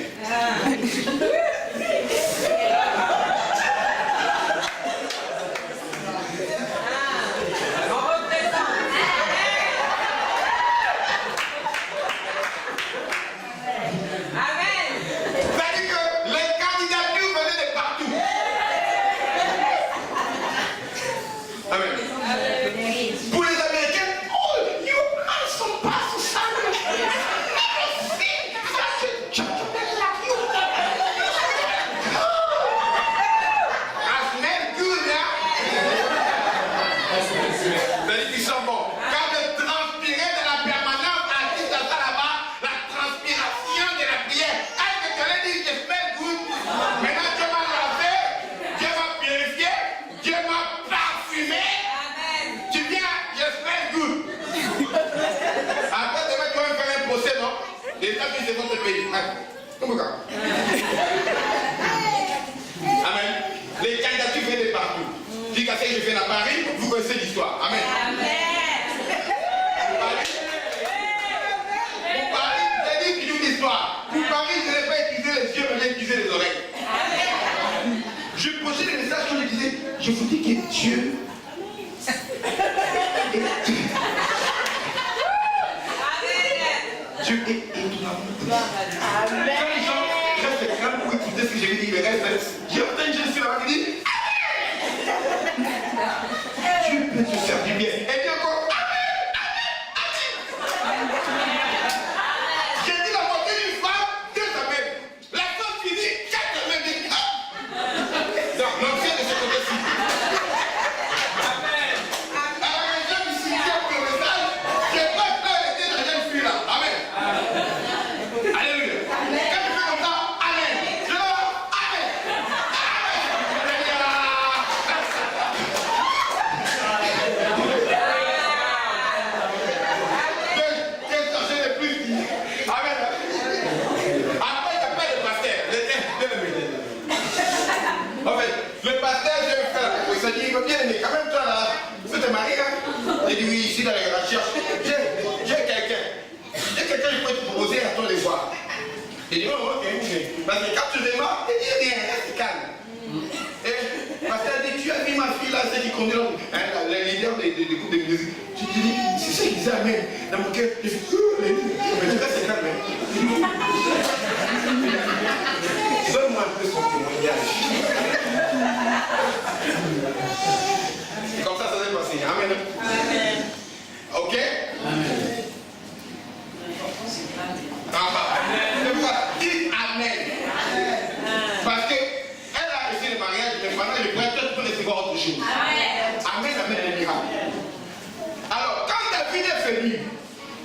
Amen. Les candidatures viennent de partout. Dis qu'à je viens à Paris, vous connaissez l'histoire. Amen. Pour Paris, j'ai dit toujours l'histoire. Pour Paris, je n'ai pas utilisé les yeux, mais j'ai utilisé les oreilles. Je posais les messages quand je disais, je vous dis que Dieu Dieu est étonnamment puissant. Quand les gens restent calmes pour écouter ce que je vais dire, ils restent. J'ai entendu une jeune fille là-bas qui dit Dieu peut te faire du bien. Et puis encore j'ai dit la moitié d'une femme, 2 semaines. La femme finit 4 semaines. Non, c'est de ce côté-ci. Alors les gens ici qui ont pris le message, je n'ai pas peur de la jeune fille là. Amen. Alléluia. Quand tu fais comme ça, Amen. Je le vois, Amen. Quel danger le plus dit. Amen. Après, il n'y a pas de pasteur. En fait, le pasteur, je vais faire la proposition. Il dit, bien aimé, quand même, toi là, tu te maries, hein? Il dit, oui, ici dans la recherche, j'ai quelqu'un. J'ai quelqu'un qui peut te proposer à toi de voir. Il dit, oh, ok, parce que quand tu démarres, il dit rien, reste calme. Et parce qu'elle dit, tu as vu ma fille là, celle qui conduit le leader des groupes de musique. Tu te dis, c'est ça qui disait Amen. Dans mon cœur, je fais, mais tu restes calme. Donne-moi un peu son témoignage. C'est comme ça s'est passé. Amen. Amen. Ok? Amen. C'est pourquoi dis Amen. Parce que elle a reçu le mariage, mais pendant le prêtre, tu peux recevoir autre chose. Amen, amen, les miracles. Alors, quand David est venu,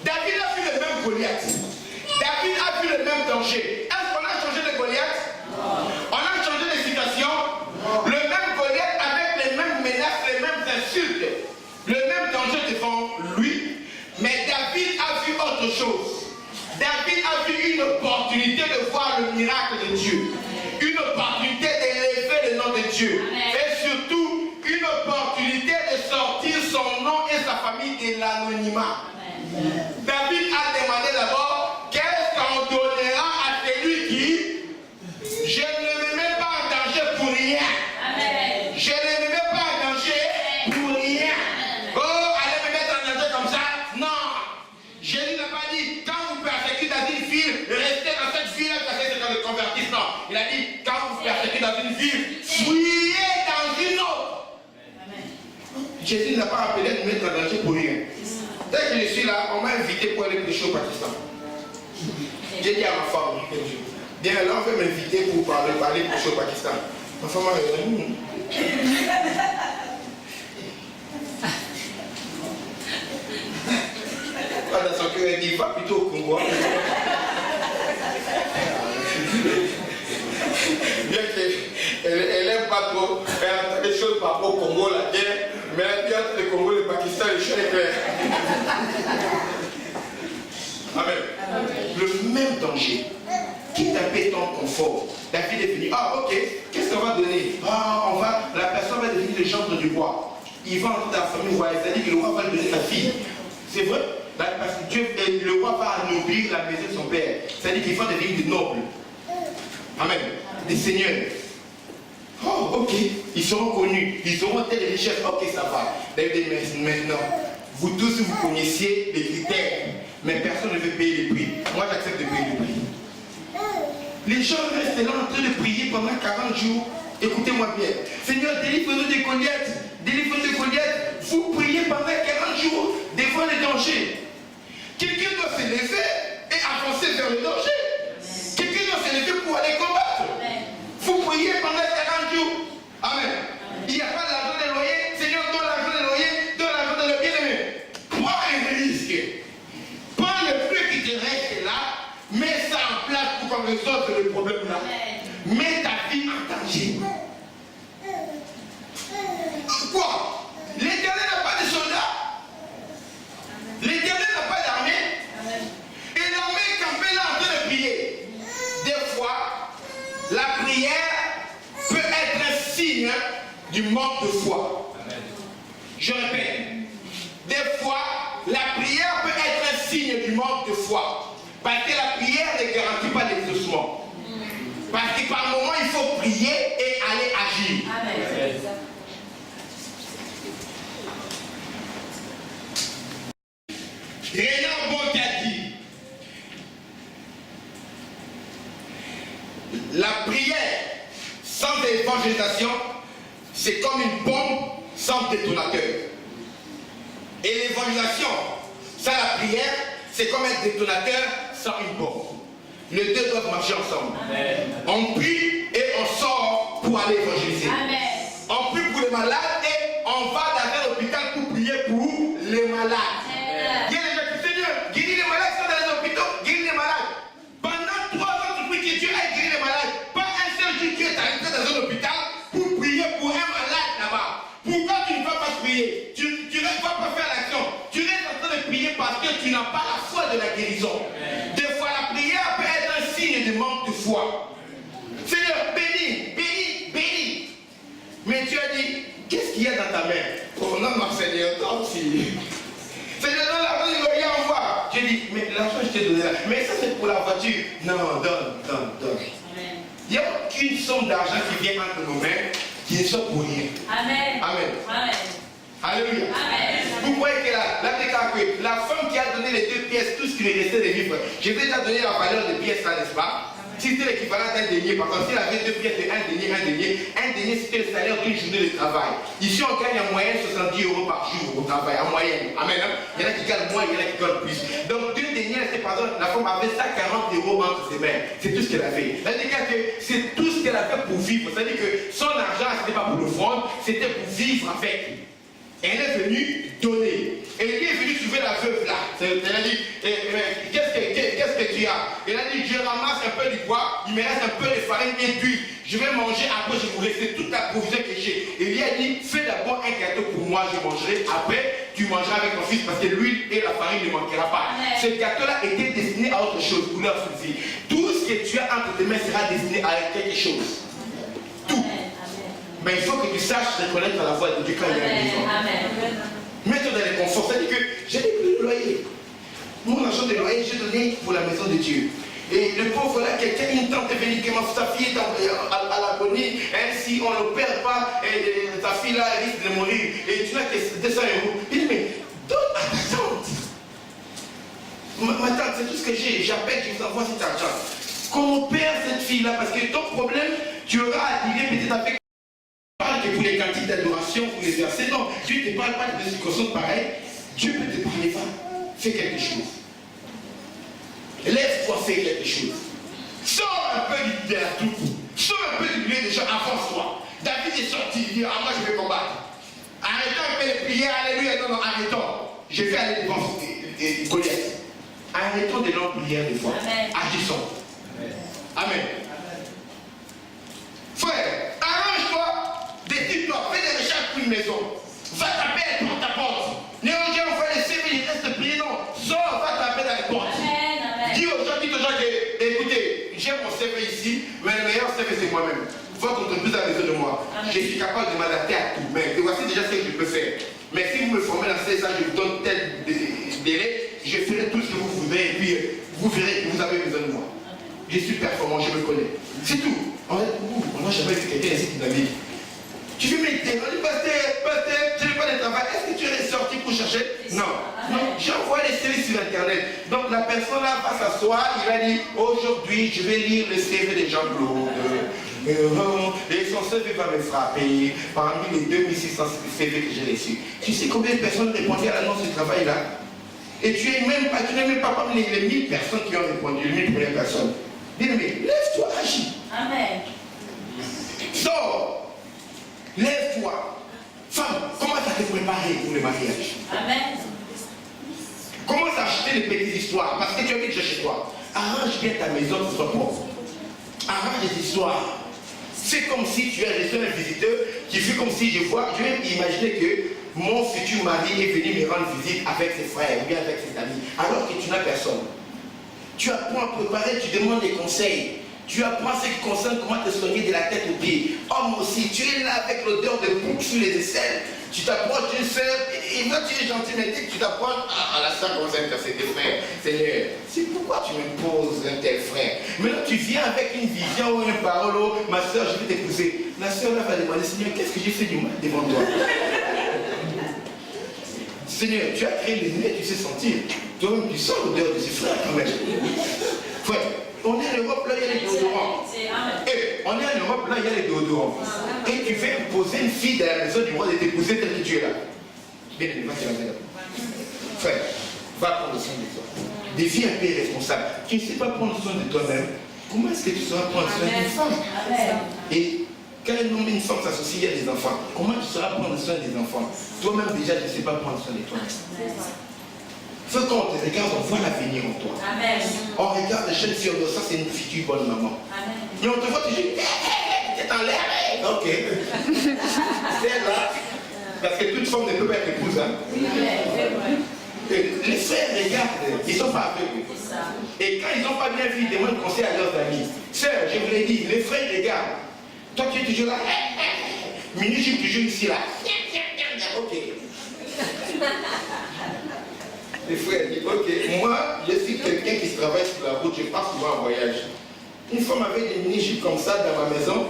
David a vu le même Goliath. David a vu le même danger. Est-ce qu'on a changé de Goliath? On a changé de situation. Le même Goliath avec les mêmes menaces, les mêmes insultes, le même danger devant lui. Mais David a vu autre chose. David a vu une opportunité de voir le miracle de Dieu. Une opportunité d'élever le nom de Dieu. Et surtout, une opportunité de sortir son nom et sa famille de l'anonymat. David a demandé d'abord, qu'est-ce qu'on donnera à celui qui, je ne me mets pas en danger pour rien. Je ne me mets pas en danger pour rien. Oh, allez me mettre en danger comme ça? Non. Jésus n'a pas dit, quand vous persécutez dans une ville, restez dans cette ville parce que c'est dans le convertissement. Non. Il a dit, quand vous persécutez dans une ville, fuyez dans une autre. Jésus n'a pas appelé de mettre en danger pour rien. Dès que je suis là, on m'a invité pour aller prêcher au Pakistan. J'ai dit à ma femme, bien là, on veut m'inviter pour aller prêcher au Pakistan. Ma femme m'a dit, dans son cœur, elle dit, va plutôt au Congo. Bien qu'elle n'aime pas trop, elle entend des choses par rapport au Congo, la guerre, mais elle dit entre le Congo et le Pakistan, les choses sont claires. Amen. Le même danger. Quitte un peu ton confort. David est venu. Ah, ok. Qu'est-ce qu'on va donner? Ah, la personne va devenir le gendre du roi. Il va entrer dans la famille royale. C'est-à-dire que le roi va lui donner sa fille. C'est vrai? Parce que Dieu, le roi va anoblir la maison de son père. C'est-à-dire qu'il va devenir des nobles. Amen. Des seigneurs. Oh, ok. Ils seront connus. Ils auront telle richesse. Ok, ça va. David dit maintenant, vous tous, vous connaissiez les critères. Mais personne ne veut payer les prix. Moi, j'accepte de payer le prix. Les gens restent là en train de prier pendant 40 jours. Écoutez-moi bien. Seigneur, délivre-nous de Goliath. Délivre-nous de Goliath. Vous priez pendant 40 jours devant les dangers. Quelqu'un doit se lever et avancer vers le danger. Quelqu'un doit se lever pour aller combattre. Vous priez pendant 40 jours. Amen. Il n'y a pas d'argent de loyer. Seigneur, donne l'argent de loyer, donne l'argent de le bien-aimé. Prends un risque. Prends le peu qui te reste là. Mets ça en place pour qu'on résolve le problème là. Mets ta vie en danger. Pourquoi? L'Éternel n'a pas de soldats. L'Éternel n'a pas d'armée. Et l'armée est campée là en train de prier. Des fois, la prière peut être un signe du manque de foi. Je répète. Des fois, la prière peut être un signe du manque de foi. Parce que la prière ne garantit pas l'exaucement. Parce que par moment, il faut prier et aller agir. Amen. Rénan Bonk a dit, la prière sans évangélisation, c'est comme une bombe sans détonateur. Et l'évangélisation sans la prière, c'est comme un détonateur sans une bombe. Les deux doivent marcher ensemble. Amen. On prie et on sort pour aller évangéliser. Amen. On prie pour les malades et on va dans un hôpital pour prier pour les malades. Amen. Il y a des gens qui disent, Seigneur, guéris les malades qui sont dans les hôpitaux, guéris les malades. Pendant 3 ans, tu pries que Dieu aille guérir les malades. Pas un seul jour tu es arrêté dans un hôpital pour prier pour un malade là-bas. Pourquoi tu ne vas pas prier? Tu ne vas pas faire l'action. Tu restes en train de prier parce que tu n'as pas la foi de la guérison. Des fois, la prière peut être un signe de manque de foi. Seigneur, bénis, bénis, bénis. Mais tu as dit, qu'est-ce qu'il y a dans ta main? Oh non, non, Seigneur, toi aussi. Seigneur, donne l'argent du loyer, envoie. J'ai dit, mais l'argent, je t'ai donné là. Mais ça, c'est pour la voiture. Non, donne. Il n'y a aucune somme d'argent qui vient entre nos mains qui ne soit pour rien. Amen. Amen. Amen. Alléluia. Amen. Vous voyez que la femme qui a donné les 2 pièces, tout ce qui lui restait de vivre, j'ai déjà donné la valeur des pièces là, n'est-ce pas? Si c'était l'équivalent d'un denier, par contre, s'il avait 2 pièces de un denier, c'était le salaire d'une journée de travail. Ici, on gagne en moyenne 70 € par jour au travail, en moyenne. Amen. Il y en a qui gagnent moins, il y en a qui gagnent plus. Donc, 2 deniers, c'est par exemple, la femme avait 140 € entre ses mains. C'est tout ce qu'elle avait. C'est-à-dire que c'est tout ce qu'elle avait pour vivre. C'est-à-dire que son argent, ce n'était pas pour le vendre, c'était pour vivre avec. Elle est venue donner. Et lui est venu trouver la veuve là. Elle a dit, qu'est-ce que tu as? Elle a dit, je ramasse un peu du bois, il me reste un peu de farine et d'huile. Je vais manger, après je vous laisser toute la provision que j'ai. Et lui a dit, fais d'abord un gâteau pour moi, je mangerai. Après, tu mangeras avec ton fils parce que l'huile et la farine ne manquera pas. Ce gâteau-là était destiné à autre chose pour leur fils. Tout ce que tu as entre tes mains sera destiné à quelque chose. Tout. Mais il faut que tu saches reconnaître la voix de Dieu quand il y a une maison. Mets-toi dans les conforts. C'est-à-dire que j'ai pris le loyer. Mon argent de loyer, j'ai donné pour la maison de Dieu. Et le pauvre là, quelqu'un, une tante est venue, que sa fille est à l'agonie. Si on ne perd pas, ta fille là risque de mourir. Et tu n'as que 200 €. Il dit, mais donne à ta tante. Ma tante, c'est tout ce que j'ai. J'appelle, je vous envoie cet argent. Qu'on perd cette fille là, parce que ton problème, tu auras à tirer peut-être avec. Que pour les cantiques d'adoration, pour les versets, non, Dieu ne te parle pas de circonstances pareilles. Dieu peut te parler, va, fais quelque chose. Lève-toi, fais quelque chose. Sors un peu de la troupe, sors un peu du milieu des gens, avance-toi. David est sorti, il dit, ah moi je vais combattre. Arrêtons un peu les prières, alléluia, non, arrêtons. Je vais aller devant Goliath. Arrêtons de longues prières des fois. Amen. Agissons. Amen. Frère, arrange-toi, décide-toi, fais des recherches pour une maison. Va taper porte à porte. Ne regarde pas les CV, il reste prier, non. Sors, va taper dans les portes. Écoutez, j'ai mon CV ici, mais le meilleur CV c'est moi-même. Votre entreprise a besoin de moi. Je suis capable de m'adapter à tout. Mais voici déjà ce que je peux faire. Mais si vous me formez dans 16 ans, je vous donne tel délai, je ferai tout ce que vous voudrez et puis vous verrez que vous avez besoin de moi. Je suis performant, je me connais. C'est tout. On n'a jamais vu quelqu'un ici qui n'a dit. Tu veux m'aider? On dit, pasteur, tu n'as pas de travail. Est-ce que tu es sorti pour chercher? Non. J'envoie les CV sur Internet. Donc la personne là va s'asseoir, il va dire, aujourd'hui je vais lire le CV de Jean-Claude. Et son CV va me frapper parmi les 2600 CV que j'ai reçus. Tu sais combien de personnes répondaient à l'annonce du travail là? Et tu n'es même pas parmi les 1000 personnes qui ont répondu, les 1000 premières personnes. Bien-aimé, lève-toi, agis. Amen. Sors. Lève-toi. Femme, commence à te préparer pour le mariage. Amen. Commence à acheter les petites histoires parce que tu as déjà chez toi. Arrange bien ta maison, que ce soit propre. Arrange des histoires. C'est comme si tu as reçu un visiteur qui fait comme si je vais imaginer que mon futur mari est venu me rendre visite avec ses frères ou bien avec ses amis, alors que tu n'as personne. Tu apprends à préparer, tu demandes des conseils. Tu apprends ce qui concerne comment te soigner de la tête aux pieds. Homme aussi, tu es là avec l'odeur de bouc sur les aisselles. Tu t'approches d'une sœur, et toi tu es gentil, mais dès que tu t'approches, la sœur commence à intercéder, frère. Seigneur, c'est pourquoi tu me poses un tel frère. Maintenant tu viens avec une vision ou une parole, oh, ma sœur, je vais t'épouser. La sœur là va demander, Seigneur, qu'est-ce que j'ai fait du mal devant toi? Seigneur, tu as créé les nez, tu sais sentir. Toi-même, tu sens l'odeur de ses frères quand même. Frère, on est en Europe, là, il y a les déodorants. On est en Europe, là, il y a les déodorants. Et tu veux imposer une fille de la maison du roi de t'épouser tel que tu es là. Bien, va te la maison. Frère, va prendre soin de toi. Deviens un peu responsable. Tu ne sais pas prendre soin de toi-même. Comment est-ce que tu sauras prendre soin d'une femme? Et quand un homme et une femme s'associent, il y a des enfants. Comment tu sauras prendre soin des enfants? Toi-même déjà, tu ne sais pas prendre soin de toi. Quand on te regarde, on voit l'avenir en toi. Amen. On regarde les jeunes filles, ça c'est une future bonne maman. Amen. Et on te voit toujours, t'es en l'air. Ok. C'est là. Parce que toute femme ne peut pas être épouse. Hein? Les frères regardent, ils ne sont pas aveugles. Et quand ils n'ont pas bien vu, ils demandent conseil à leurs amis. Sœur, je vous l'ai dit, les frères regardent. Toi tu es toujours là. Mini, je suis toujours ici là. Ok. Les frères disent, ok, moi je suis quelqu'un qui se travaille sur la route, je pars souvent en voyage. Une femme avec des mini-jupes comme ça dans ma maison,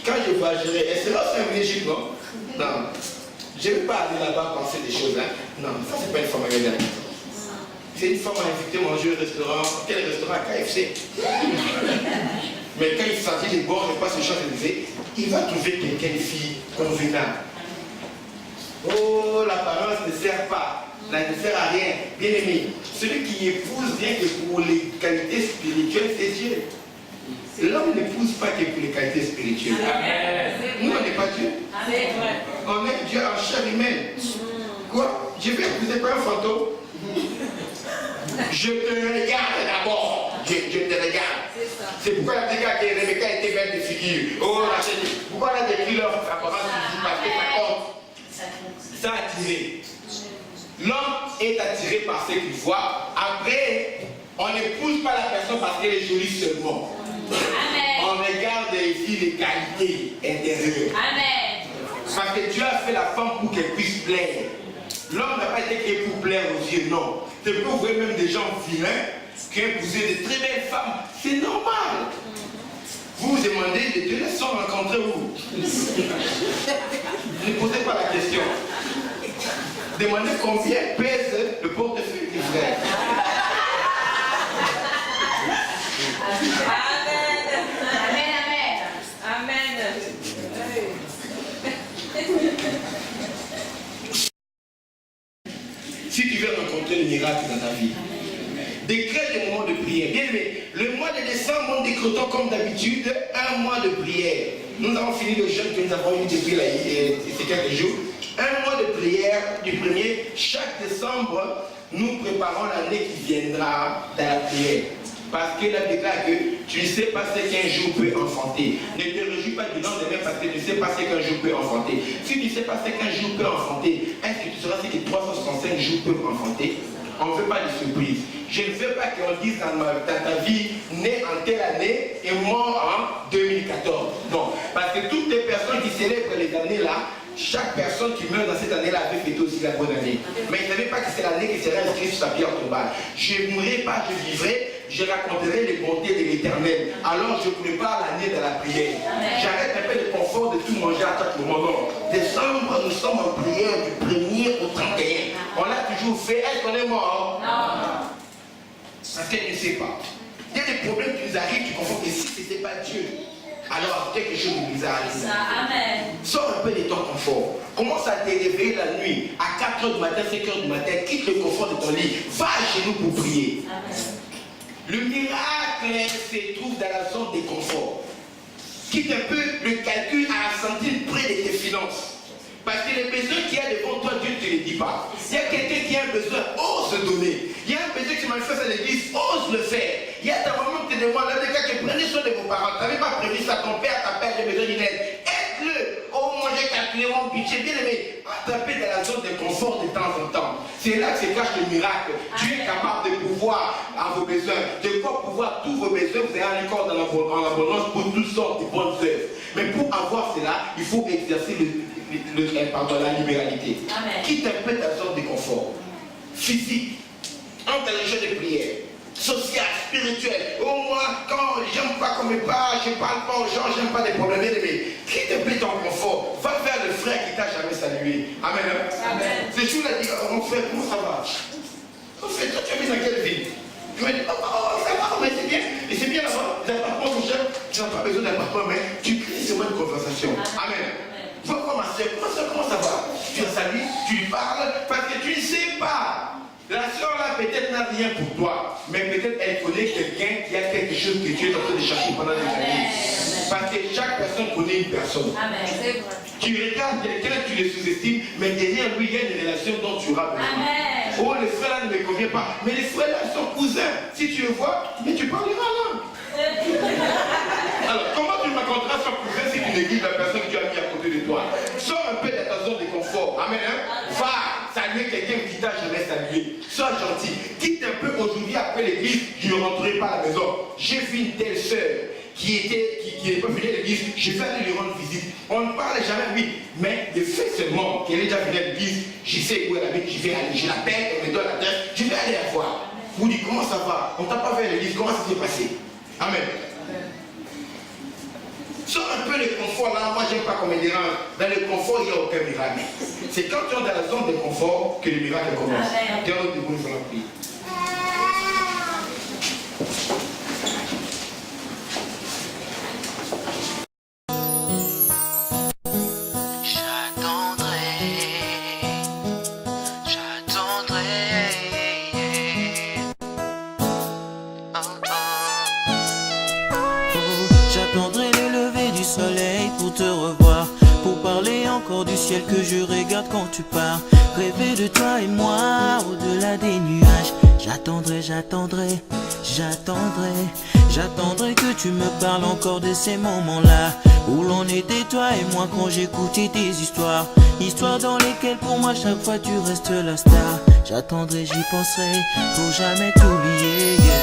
quand je voyagerai, elle sera aussi un mini-jupe, non? Non. Je ne vais pas aller là-bas penser des choses, hein. Non, ça c'est pas une femme avec la maison. C'est une femme à inviter manger au restaurant. Quel restaurant? KFC. Mais quand il s'agit des bons repas sur Champs-Élysées, il va trouver quelqu'un, une fille convenable. Oh, l'apparence ne sert pas. Là, ne sert à rien. Bien aimé, celui qui épouse rien que pour les qualités spirituelles, c'est Dieu. L'homme n'épouse pas que pour les qualités spirituelles. Amen. Nous, on n'est pas Dieu. Amen. On est Dieu en chair humaine. Quoi? Je vais épouser pas un fantôme. Je te regarde d'abord. Je te regarde. C'est pourquoi la dégâts que Rebecca était belle de figure. Oh, la chérie. Pourquoi elle a décrit leur apparence physique? Parce que ça compte. Ça a attiré. L'homme est attiré par ce qu'il voit. Après, on n'épouse pas la personne parce qu'elle est jolie seulement. Amen. On regarde ici les qualités intérieures. Amen. Parce que Dieu a fait la femme pour qu'elle puisse plaire. L'homme n'a pas été créé pour plaire aux yeux, non. C'est pour vous voyez même des gens vilains qui ont épousé de très belles femmes. C'est normal. Vous vous demandez de Dieu, les sont rencontrés où? Ne posez pas la question. Demandez combien pèse le portefeuille du frère. Amen. Amen. Si tu veux rencontrer le miracle dans ta vie, décrète des moments de prière. Bien aimé, le mois de décembre, nous décrétons comme d'habitude un mois de prière. Nous avons fini le jeûne que nous avons eu depuis ces quelques jours. Un mois de prière du premier. Chaque décembre, nous préparons l'année qui viendra dans la prière. Parce que la déclare que tu ne sais pas ce qu'un jour peut enfanter. Ne te réjouis pas du lendemain parce que tu ne sais pas ce qu'un jour peut enfanter. Si tu ne sais pas ce qu'un jour peut enfanter, est-ce que tu sauras ce que 365 jours peuvent enfanter? On ne veut pas de surprise. Je ne veux pas qu'on dise dans ta vie, né en telle année et mort en 2014. Non. Parce que toutes les personnes qui célèbrent les années là, chaque personne qui meurt dans cette année-là avait fêté aussi la bonne année. Mais ils ne savaient pas que c'est l'année qui sera inscrite sur sa pierre tombale. Je ne mourrai pas, je vivrai, je raconterai les bontés de l'Éternel. Alors je prépare l'année de la prière. J'arrête un peu le confort de tout manger à chaque moment. Non. Décembre, nous sommes en prière du 1er au 31. On l'a toujours fait. Est-ce qu'on est mort? Non. Parce qu'elle ne sait pas. Il y a des problèmes qui nous arrivent, tu comprends que si ce n'était pas Dieu, alors quelque chose de bizarre arrive. Amen. Sors un peu de ton confort. Commence à te réveiller la nuit à 4h du matin, 5h du matin. Quitte le confort de ton lit. Va chez nous pour prier. Amen. Le miracle se trouve dans la zone de confort. Quitte un peu le calcul à la centime près de tes finances. Parce que les besoins qu'il y a devant toi, Dieu ne te les dit pas. Il y a quelqu'un qui a un besoin, ose donner. Il y a un besoin qui manifeste à l'église, ose le faire. Il y a ta maman qui te demande, là, des cas qui prenez soin de vos parents. Tu n'avais pas prévu ça, ton père, ta père, j'ai besoin d'une aide. Aide-le. Oh, moi j'ai calculé mon budget, bien aimé. Taper dans la zone de confort de temps en temps. C'est là que se cache le miracle. Dieu est capable de pouvoir à vos besoins. De quoi pouvoir tous vos besoins, vous avez un corps en abondance pour toutes sortes de bonnes œuvres. Mais pour avoir cela, il faut exercer la libéralité. Amen. Quitte un peu ta zone de confort. Physique, entre les jeux de prière, social, spirituel. Oh, moi, quand j'aime pas qu'on me parle, je parle pas aux gens, j'aime pas des problèmes. Mais quitte un peu ton confort. Va vers le frère qui t'a jamais salué. Amen. Amen. C'est toujours là, dit, oh, mon frère, comment ça va? Mon frère, toi, tu habites dans quelle ville? Tu m'as dit, oh, ça va, mais c'est bien. Et c'est bien là-bas. Les appartements, mon cher, tu n'as pas besoin d'appartement, mais tu crées seulement une conversation. Amen. Va voir ma soeur, comment ça va? Tu la salues, tu lui parles, parce que tu ne sais pas. La soeur là peut-être n'a rien pour toi, mais peut-être elle connaît quelqu'un qui a quelque chose que tu es en train de chercher pendant des années. Parce que chaque personne connaît une personne. Amen. C'est vrai. Tu regardes quelqu'un, tu le sous-estimes, mais derrière lui, il y a une relation dont tu auras besoin. Amen. Oh, les frères là ne me conviennent pas. Mais les frères là sont cousins. Si tu le vois, mais tu parleras là. Alors, comment tu me raconteras son cousin si tu négliges la personne que tu as mis à côté de toi? Sors un peu de ta zone de confort. Amen. Va saluer quelqu'un qui t'a jamais salué. Sois gentil. Quitte un peu aujourd'hui après l'église, je ne rentrerai pas à la maison. J'ai vu une telle soeur qui n'est pas venue à l'église. Je vais aller lui rendre visite. On ne parle jamais, oui. Mais le fait seulement qu'elle est déjà venue à l'église, je sais où elle habite, je vais aller. Je l'appelle, elle me donne l'adresse, je vais aller la voir. Vous dites, comment ça va? On ne t'a pas vu à l'église, comment ça s'est passé? Amen. Sors un peu le confort là, moi j'aime pas qu'on me dérange. Dans le confort, il n'y a aucun miracle. C'est quand tu es dans la zone de confort que le miracle commence. Tu es debout, nous allons prier. J'attendrai le lever du soleil pour te revoir, pour parler encore du ciel que je regarde quand tu pars. Rêver de toi et moi au-delà des nuages. J'attendrai, j'attendrai, j'attendrai, j'attendrai que tu me parles encore de ces moments-là où l'on était toi et moi quand j'écoutais tes histoires. Histoires dans lesquelles pour moi chaque fois tu restes la star. J'attendrai, j'y penserai pour jamais t'oublier, yeah.